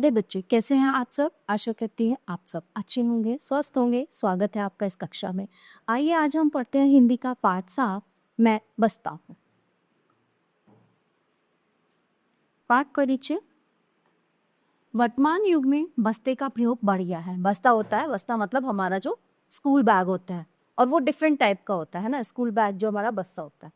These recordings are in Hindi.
प्यारे बच्चे, कैसे हैं आप सब? आशा करती है आप सब अच्छे होंगे, स्वस्थ होंगे। स्वागत है आपका इस कक्षा में। आइए आज हम पढ़ते हैं हिंदी का पाठ 7, मैं बसता हूँ। पाठ परिचय। वर्तमान युग में बस्ते का प्रयोग बढ़ गया है। बस्ता होता है, बस्ता मतलब हमारा जो स्कूल बैग होता है, और वो डिफरेंट टाइप का होता है ना, स्कूल बैग जो हमारा बस्ता होता है।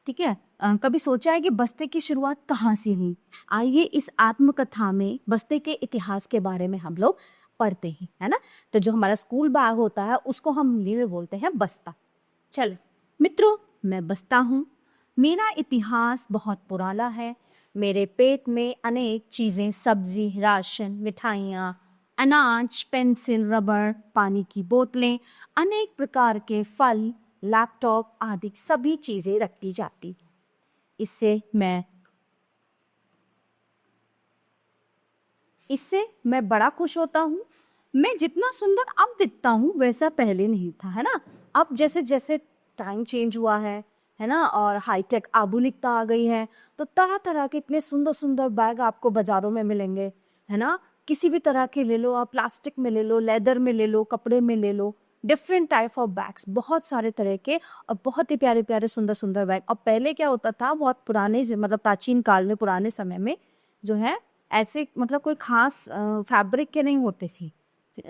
ठीक है। कभी सोचा है कि बस्ते की शुरुआत कहाँ से हुई? आइए इस आत्मकथा में बस्ते के इतिहास के बारे में हम लोग पढ़ते हैं, है ना। तो जो हमारा स्कूल बैग होता है उसको हम हिंदी में बोलते हैं बस्ता। चल मित्रों, मैं बस्ता हूँ। मेरा इतिहास बहुत पुराना है। मेरे पेट में अनेक चीजें, सब्जी, राशन, मिठाइयाँ, अनाज, पेंसिल, रबर, पानी की बोतलें, अनेक प्रकार के फल, लैपटॉप आदि सभी चीजें रखी जाती। इससे मैं बड़ा खुश होता हूँ। मैं जितना सुंदर अब दिखता हूँ वैसा पहले नहीं था, है ना। अब जैसे जैसे टाइम चेंज हुआ है ना, और हाईटेक आधुनिकता आ गई है, तो तरह तरह के इतने सुंदर सुंदर बैग आपको बाजारों में मिलेंगे, है ना। किसी भी तरह के ले लो आप, प्लास्टिक में ले लो, लेदर में ले लो, कपड़े में ले लो, डिफरेंट टाइप ऑफ बैग्स, बहुत सारे तरह के, और बहुत ही प्यारे प्यारे सुंदर सुंदर बैग। और पहले क्या होता था, बहुत पुराने मतलब प्राचीन काल में, पुराने समय में जो है ऐसे मतलब कोई खास फैब्रिक के नहीं होते थे।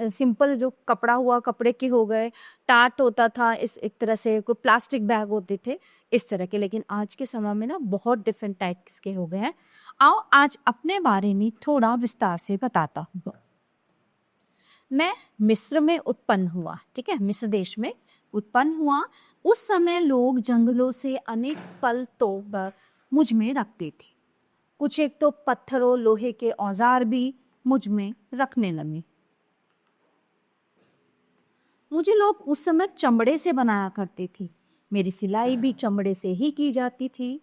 सिंपल जो कपड़ा हुआ, कपड़े के हो गए, टाट होता था, इस एक तरह से कोई प्लास्टिक बैग होते थे इस तरह के। लेकिन आज के समय में ना बहुत डिफरेंट टाइप्स के हो गए हैं। आओ आज अपने बारे में थोड़ा विस्तार से बताता हूँ। मैं मिस्र में उत्पन्न हुआ, ठीक है, मिस्र देश में उत्पन्न हुआ। उस समय लोग जंगलों से अनेक फल तोड़कर मुझ में रखते थे। कुछ एक तो पत्थरों, लोहे के औजार भी मुझ में रखने लगे। मुझे लोग उस समय चमड़े से बनाया करते थे। मेरी सिलाई भी चमड़े से ही की जाती थी।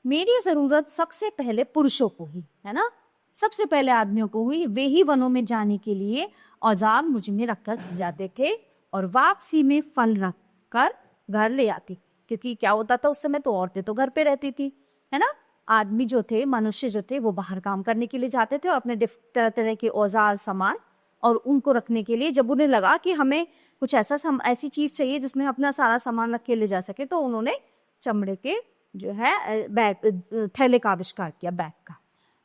मेरी जरूरत सबसे पहले पुरुषों को ही, है ना, सबसे पहले आदमियों को हुई। वे ही वनों में जाने के लिए औजार मुझ में रखकर जाते थे, और वापसी में फल रख कर घर ले आती। क्योंकि क्या होता था उस समय, तो औरतें तो घर पे रहती थी, है ना। आदमी जो थे, मनुष्य जो थे, वो बाहर काम करने के लिए जाते थे, और अपने तरह तरह के औजार, सामान, और उनको रखने के लिए जब उन्हें लगा कि हमें कुछ ऐसी चीज चाहिए जिसमें अपना सारा सामान रख के ले जा सके, तो उन्होंने चमड़े के जो है बैग, थैले का आविष्कार किया, बैग का।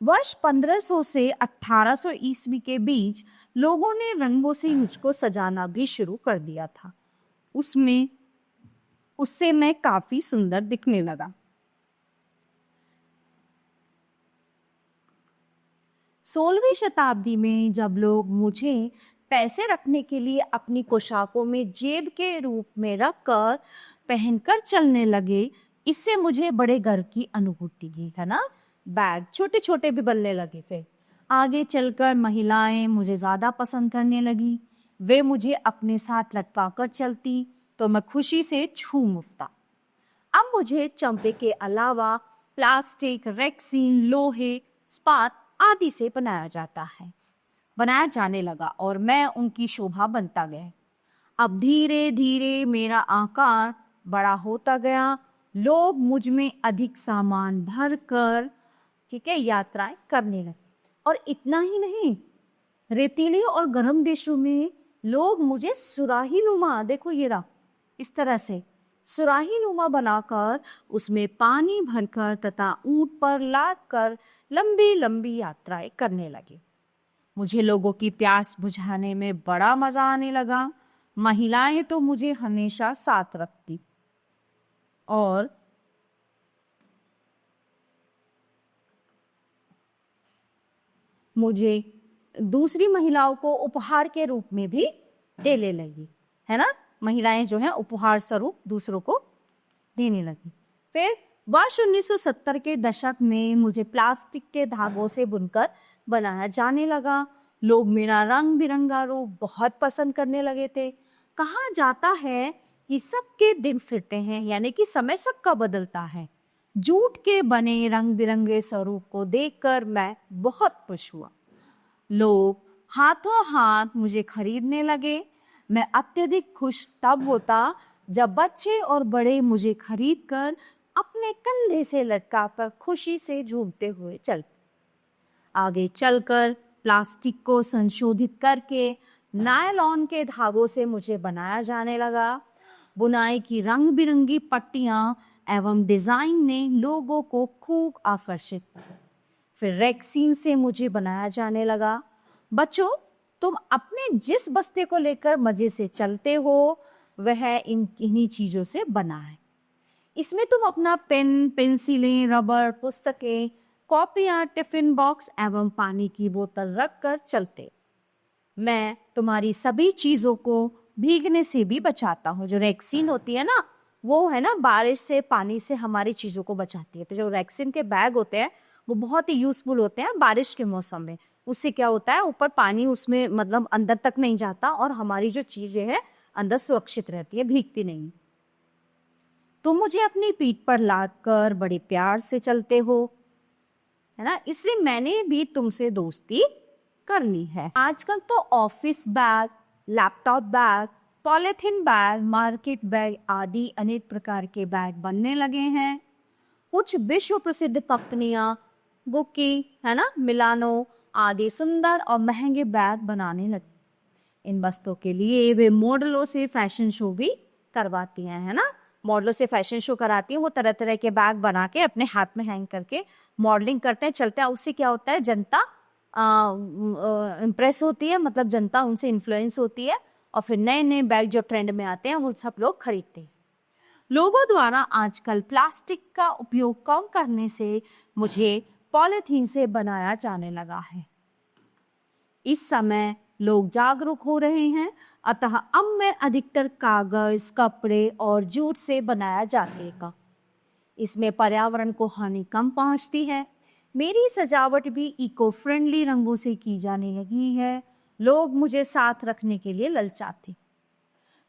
वर्ष 1500 से 1800 ईस्वी के बीच लोगों ने रंगों से मुझको सजाना भी शुरू कर दिया था। उससे मैं काफी सुंदर दिखने लगा। 16वीं शताब्दी में जब लोग मुझे पैसे रखने के लिए अपनी पोशाकों में जेब के रूप में रखकर पहनकर चलने लगे, इससे मुझे बड़े गर्व की अनुभूति हुई, है ना। बैग छोटे छोटे भी बनने लगे। फिर आगे चलकर महिलाएं मुझे ज्यादा पसंद करने लगी। वे मुझे अपने साथ लटका कर चलती तो मैं खुशी से झूम उठता। अब मुझे चंपे के अलावा प्लास्टिक, रेक्सीन, लोहे, इस्पात आदि से बनाया जाने लगा, और मैं उनकी शोभा बनता गया। अब धीरे धीरे मेरा आकार बड़ा होता गया। लोग मुझ में अधिक सामान भर कर, ठीक है, यात्राएं करने लगे। और इतना ही नहीं, रेतीले और गर्म देशों में लोग मुझे सुराही नुमा, देखो ये रहा, इस तरह से सुराही नुमा बनाकर उसमें पानी भरकर तथा ऊंट पर लाद कर लंबी लंबी यात्राएं करने लगे। मुझे लोगों की प्यास बुझाने में बड़ा मजा आने लगा। महिलाएं तो मुझे हमेशा साथ रखती, और मुझे दूसरी महिलाओं को उपहार के रूप में भी देने लगी, है ना। महिलाएं जो है उपहार स्वरूप दूसरों को देने लगी। फिर वर्ष 1970 के दशक में मुझे प्लास्टिक के धागों से बुनकर बनाया जाने लगा। लोग मेरा रंग बिरंगा रूप बहुत पसंद करने लगे थे। कहा जाता है कि सबके दिन फिरते हैं, यानी कि समय सबका बदलता है। जूट के बने रंग बिरंगे स्वरूप को देखकर मैं बहुत खुश हुआ। लोग हाथों हाथ मुझे खरीदने लगे। मैं अत्यधिक खुश तब होता जब बच्चे और बड़े मुझे खरीदकर अपने कंधे से लटकाकर खुशी से झूमते हुए चल। आगे चलकर प्लास्टिक को संशोधित करके नायलॉन के धागों से मुझे बनाया जाने लगा। बुनाई की रंग बिरंगी पट्टियां एवं डिजाइन ने लोगों को खूब आकर्षित किया। फिर रेक्सीन से मुझे बनाया जाने लगा। बच्चों, तुम अपने जिस बस्ते को लेकर मजे से चलते हो वह इन्हीं चीजों से बना है। इसमें तुम अपना पेन, पेंसिलें, रबर, पुस्तकें, कॉपियां, टिफिन बॉक्स एवं पानी की बोतल रखकर चलते। मैं तुम्हारी सभी चीजों को भीगने से भी बचाता हूँ। जो रेक्सीन होती है ना, वो है ना बारिश से, पानी से हमारी चीजों को बचाती है। तो जो रेक्सीन के बैग होते हैं वो बहुत ही यूजफुल होते हैं बारिश के मौसम में। उससे क्या होता है, ऊपर पानी उसमें मतलब अंदर तक नहीं जाता और हमारी जो चीजें हैं अंदर सुरक्षित रहती है, भीगती नहीं। तुम मुझे अपनी पीठ पर लादकर बड़े प्यार से चलते हो, है ना, इसलिए मैंने भी तुमसे दोस्ती कर ली है। आजकल तो office bag, laptop bag, polythene bag, market bag आदि अनेक प्रकार के बैग बनने लगे हैं। कुछ विश्व प्रसिद्ध कंपनियां गुक्की, है ना, मिलानो आदि सुंदर और महंगे बैग बनाने लगी। इन वस्तुओं के लिए वे मॉडलों से फैशन शो भी करवाती हैं, है ना। मॉडलों से फैशन शो कराती हैं, वो तरह तरह के बैग बना के अपने हाथ में हैंग करके मॉडलिंग करते हैं, चलते हैं। उससे क्या होता है, जनता इम्प्रेस होती है, मतलब जनता उनसे इन्फ्लुएंस होती है और फिर नए नए बैग जो ट्रेंड में आते हैं वो सब लोग खरीदते हैं। लोगों द्वारा आजकल प्लास्टिक का उपयोग कम करने से मुझे पॉलिथीन से बनाया जाने लगा है। इस समय लोग जागरूक हो रहे हैं, अतः अब मैं अधिकतर कागज, कपड़े और जूट से बनाया जाते का। इसमें पर्यावरण को हानि कम पहुंचती है। मेरी सजावट भी इको फ्रेंडली रंगों से की जाने लगी है। लोग मुझे साथ रखने के लिए ललचाते।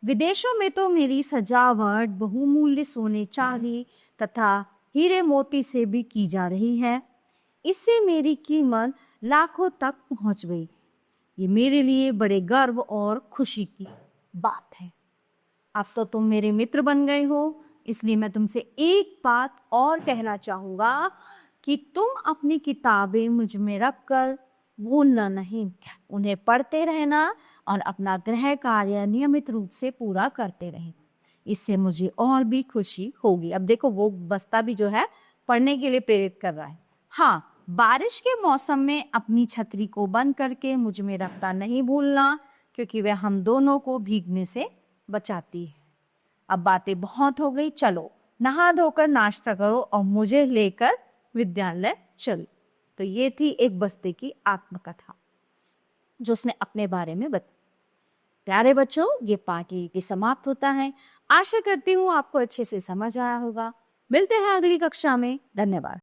विदेशों में तो मेरी सजावट बहुमूल्य सोने, चांदी तथा हीरे मोती से भी की जा रही है। इससे मेरी कीमत लाखों तक पहुंच गई। ये मेरे लिए बड़े गर्व और खुशी की बात है। अब तो तुम मेरे मित्र बन गए हो, इसलिए मैं तुमसे एक बात और कहना चाहूँगा कि तुम अपनी किताबें मुझ में रखकर भूलना नहीं, उन्हें पढ़ते रहना और अपना गृह कार्य नियमित रूप से पूरा करते रहें। इससे मुझे और भी खुशी होगी। अब देखो, वो बस्ता भी जो है पढ़ने के लिए प्रेरित कर रहा है। हाँ, बारिश के मौसम में अपनी छतरी को बंद करके मुझ में रखना नहीं भूलना, क्योंकि वह हम दोनों को भीगने से बचाती है। अब बातें बहुत हो गई, चलो नहा धोकर नाश्ता करो और मुझे लेकर विद्यालय चलो। तो ये थी एक बस्ते की आत्मकथा जो उसने अपने बारे में बताया। प्यारे बच्चों, ये पाठ यहीं समाप्त होता है। आशा करती हूँ आपको अच्छे से समझ आया होगा। मिलते हैं अगली कक्षा में। धन्यवाद।